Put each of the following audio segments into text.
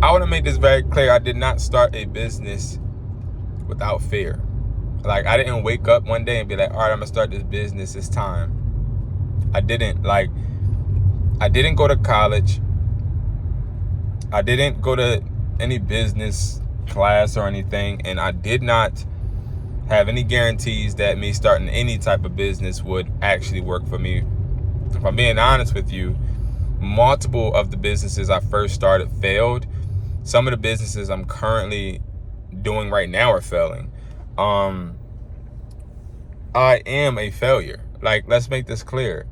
I want to make this very clear. I did not start a business without fear. Like, I didn't wake up one day and be like, all right, I'm gonna start this business. It's time. I didn't. Like, I didn't go to college. I didn't go to any business class or anything, and I did not have any guarantees that me starting any type of business would actually work for me. If I'm being honest with you, multiple of the businesses I first started failed. Some of the businesses I'm currently doing right now are failing. I am a failure. Like, let's make this clear.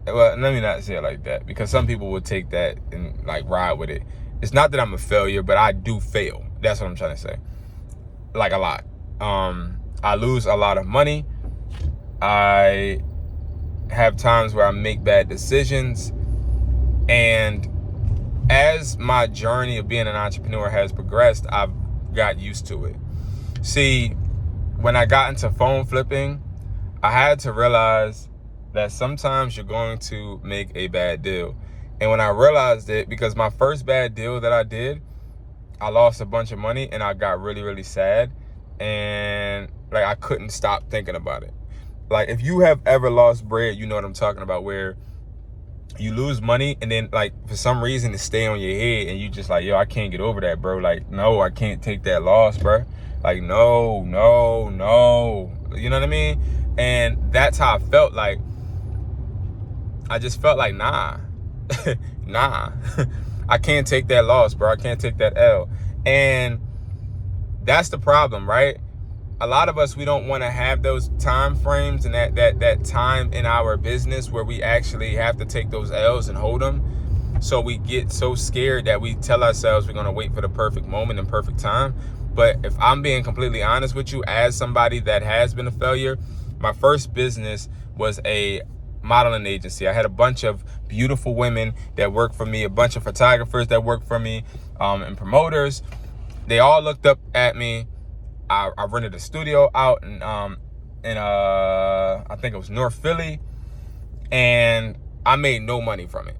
Well, let me not say it like that, because some people would take that and like ride with it. It's not that I'm a failure, but I do fail. That's what I'm trying to say. Like, a lot. I lose a lot of money. I have times where I make bad decisions. And as my journey of being an entrepreneur has progressed, I've got used to it. See, when I got into phone flipping, I had to realize that sometimes you're going to make a bad deal. And when I realized it, because my first bad deal that I did, I lost a bunch of money and I got really, really sad. And like, I couldn't stop thinking about it. Like, if you have ever lost bread, you know what I'm talking about, where you lose money and then like for some reason it stay on your head and you just like, yo, I can't get over that, bro. Like, no, I can't take that loss, bro. Like, no. You know what I mean? And that's how I felt. Like, I just felt like, nah. I can't take that loss, bro. I can't take that L. And that's the problem, right? A lot of us, we don't want to have those time frames and that time in our business where we actually have to take those L's and hold them. So we get so scared that we tell ourselves we're going to wait for the perfect moment and perfect time. But if I'm being completely honest with you, as somebody that has been a failure, my first business was a modeling agency. I had a bunch of beautiful women that worked for me, a bunch of photographers that worked for me, and promoters. They all looked up at me. I rented a studio out in I think it was North Philly, and I made no money from it.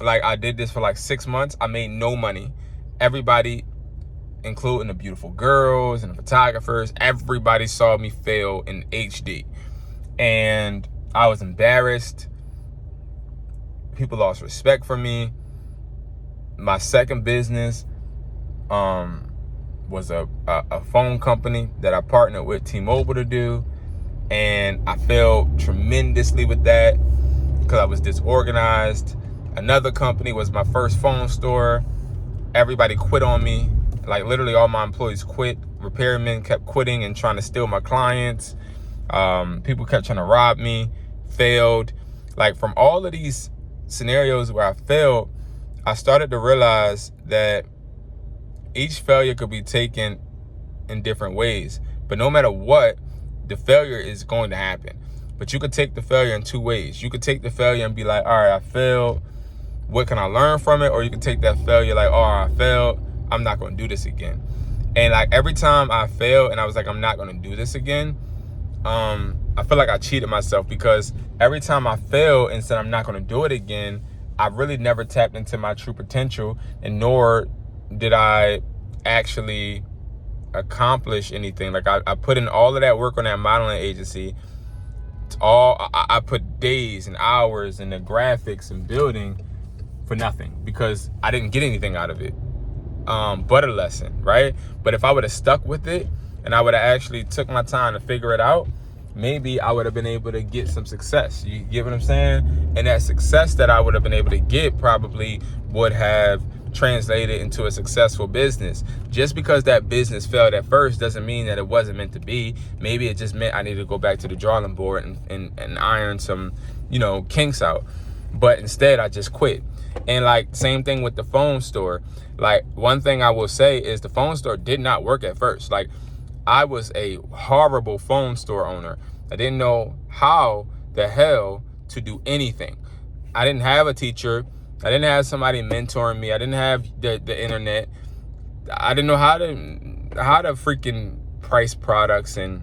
Like, I did this for like 6 months. I made no money. Everybody, including the beautiful girls and the photographers, everybody saw me fail in HD. And I was embarrassed. People lost respect for me. My second business was a phone company that I partnered with T-Mobile to do. And I failed tremendously with that because I was disorganized. Another company was my first phone store. Everybody quit on me. Like, literally all my employees quit. Repairmen kept quitting and trying to steal my clients. People kept trying to rob me. Failed. Like, from all of these scenarios where I failed, I started to realize that each failure could be taken in different ways. But no matter what, the failure is going to happen. But you could take the failure in two ways. You could take the failure and be like, all right, I failed. What can I learn from it? Or you can take that failure like, oh, I failed. I'm not going to do this again. And like, every time I failed and I was like, I'm not going to do this again, I feel like I cheated myself, because every time I failed and said I'm not going to do it again, I really never tapped into my true potential, and nor did I actually accomplish anything. Like, I put in all of that work on that modeling agency. I put days and hours in the graphics and building for nothing, because I didn't get anything out of it, but a lesson, right? But if I would have stuck with it and I would have actually took my time to figure it out, maybe I would have been able to get some success. You get what I'm saying? And that success that I would have been able to get probably would have translated into a successful business. Just because that business failed at first doesn't mean that it wasn't meant to be. Maybe it just meant I needed to go back to the drawing board and iron some, kinks out. But instead, I just quit. And like, same thing with the phone store. Like, one thing I will say is the phone store did not work at first. Like, I was a horrible phone store owner. I didn't know how the hell to do anything. I didn't have a teacher. I didn't have somebody mentoring me. I didn't have the internet. I didn't know how to freaking price products and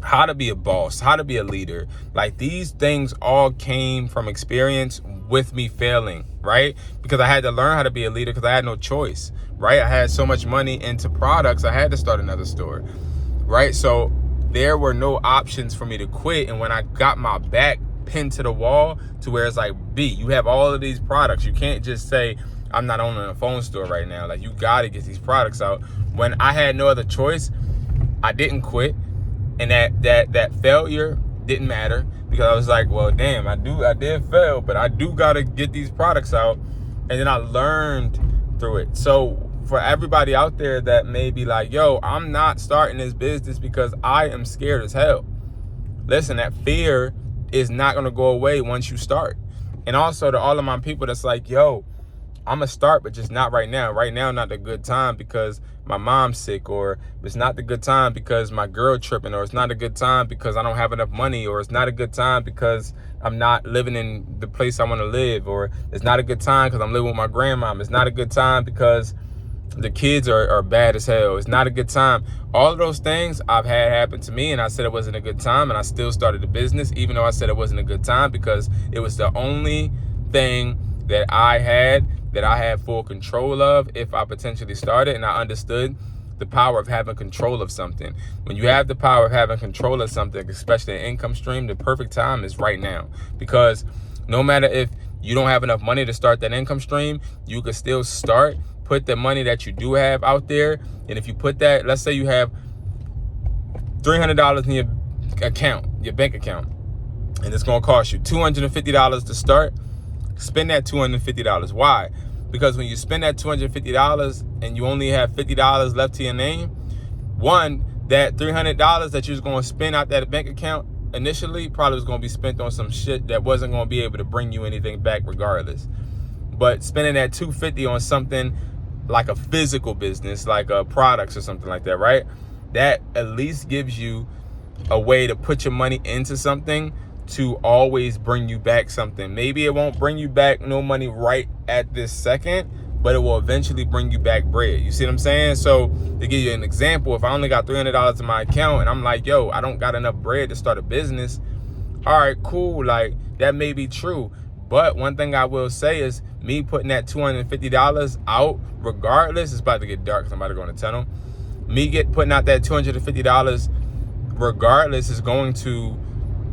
how to be a boss, how to be a leader. Like, these things all came from experience with me failing, right? Because I had to learn how to be a leader because I had no choice, right? I had so much money into products, I had to start another store, right? So there were no options for me to quit. And when I got my back pinned to the wall to where it's like, B, you have all of these products. You can't just say, I'm not owning a phone store right now. Like, you got to get these products out. When I had no other choice, I didn't quit. And that failure didn't matter because I was like, well, damn, I did fail, but I do got to get these products out. And then I learned through it. So for everybody out there that may be like, yo, I'm not starting this business because I am scared as hell. Listen, that fear is not going to go away once you start. And also to all of my people that's like, yo, I'm going to start, but just not right now. Right now, not the good time because my mom's sick, or it's not the good time because my girl tripping, or it's not a good time because I don't have enough money, or it's not a good time because I'm not living in the place I want to live, or it's not a good time because I'm living with my grandmom. It's not a good time because the kids are bad as hell. It's not a good time. All of those things I've had happen to me, and I said it wasn't a good time, and I still started the business, even though I said it wasn't a good time, because it was the only thing that I had full control of if I potentially started, and I understood the power of having control of something. When you have the power of having control of something, especially an income stream, the perfect time is right now. Because no matter if you don't have enough money to start that income stream, you could still start, put the money that you do have out there. And if you put that, let's say you have $300 in your account, your bank account, and it's going to cost you $250 to start, spend that $250. Why? Because when you spend that $250 and you only have $50 left to your name, one, that $300 that you was going to spend out that bank account initially probably was going to be spent on some shit that wasn't going to be able to bring you anything back regardless. But spending that $250 on something like a physical business, like products or something like that, right? That at least gives you a way to put your money into something to always bring you back something. Maybe it won't bring you back no money right at this second, but it will eventually bring you back bread. You see what I'm saying? So to give you an example, if I only got $300 in my account and I'm like, yo, I don't got enough bread to start a business. All right, cool. Like, that may be true. But one thing I will say is me putting that $250 out, regardless, it's about to get dark because I'm about to go in the tunnel. Putting out that $250 regardless is going to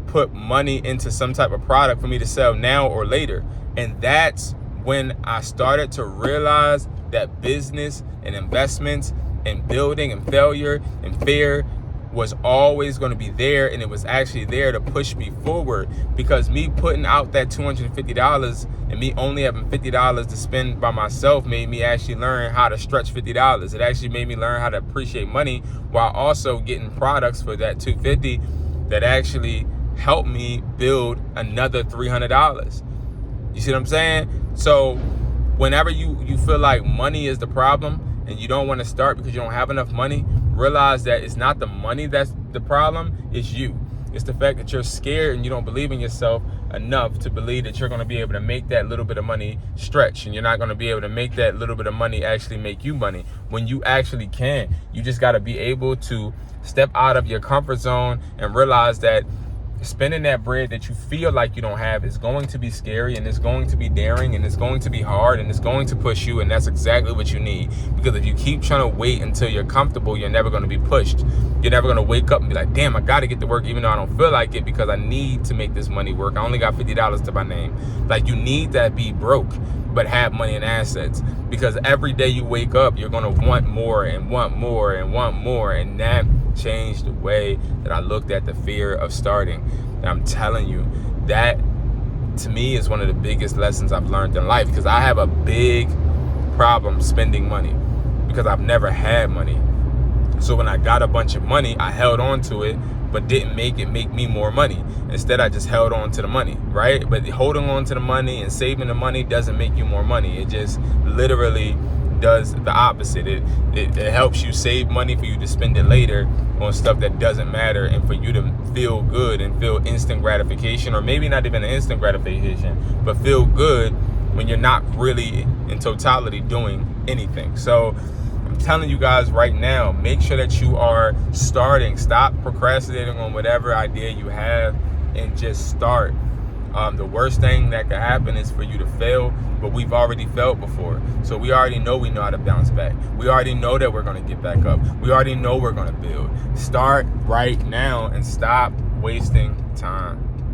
put money into some type of product for me to sell now or later. And that's when I started to realize that business and investments and building and failure and fear was always going to be there, and it was actually there to push me forward. Because me putting out that $250 and me only having $50 to spend by myself made me actually learn how to stretch $50. It actually made me learn how to appreciate money while also getting products for that $250 that actually helped me build another $300. You see what I'm saying? So whenever you feel like money is the problem and you don't want to start because you don't have enough money, realize that it's not the money that's the problem, it's you. It's the fact that you're scared and you don't believe in yourself enough to believe that you're going to be able to make that little bit of money stretch, and you're not going to be able to make that little bit of money actually make you money when you actually can. You just got to be able to step out of your comfort zone and realize that spending that bread that you feel like you don't have is going to be scary, and it's going to be daring, and it's going to be hard, and it's going to push you, and that's exactly what you need. Because if you keep trying to wait until you're comfortable, you're never going to be pushed. You're never going to wake up and be like, damn, I got to get to work even though I don't feel like it because I need to make this money work. I only got $50 to my name. Like, you need to be broke but have money and assets, because every day you wake up, you're going to want more and want more and want more. And that changed the way that I looked at the fear of starting. And I'm telling you, that to me is one of the biggest lessons I've learned in life, because I have a big problem spending money because I've never had money. So when I got a bunch of money, I held on to it, but didn't make it make me more money. Instead, I just held on to the money, right? But holding on to the money and saving the money doesn't make you more money. It just literally does the opposite. It helps you save money for you to spend it later on stuff that doesn't matter, and for you to feel good and feel instant gratification, or maybe not even an instant gratification, but feel good when you're not really in totality doing anything. So I'm telling you guys right now, make sure that you are starting. Stop procrastinating on whatever idea you have and just start. The worst thing that could happen is for you to fail, but we've already failed before. So we already know how to bounce back. We already know that we're going to get back up. We already know we're going to build. Start right now and stop wasting time.